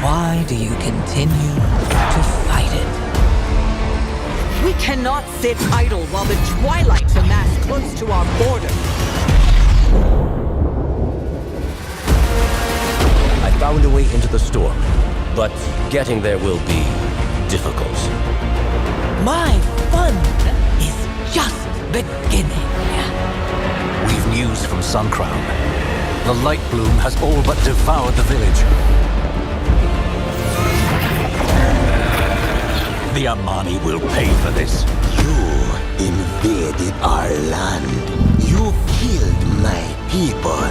Why do you continue to fight it? We cannot sit idle while the Twilights amass close to our border. I found a way into the storm, but getting there will be difficult. My fun is just beginning. We've news from Suncrown. The Light Bloom has all but devoured the village. The Amani will pay for this. You invaded our land. You killed my people.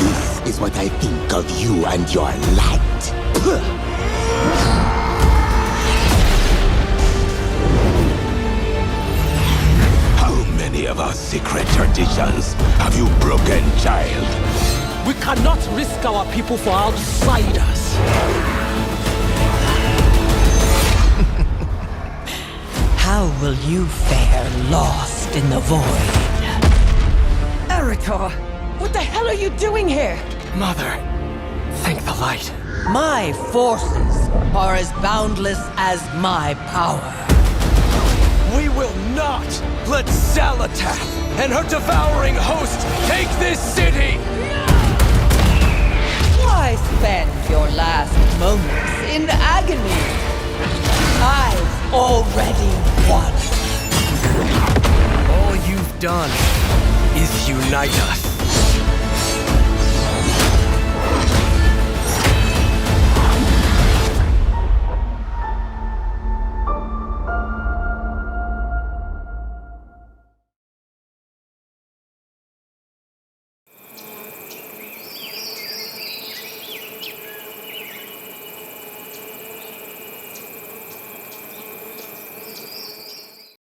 This is what I think of you and your light. How many of our secret traditions have you broken, child? We cannot risk our people for outsiders. How will you fare lost in the void? Erica, what the hell are you doing here? Mother, thank the light. My forces are as boundless as my power. We will not let Salatath and her devouring host take this city! Why spend your last moments in agony? I've already won. All you've done is unite us.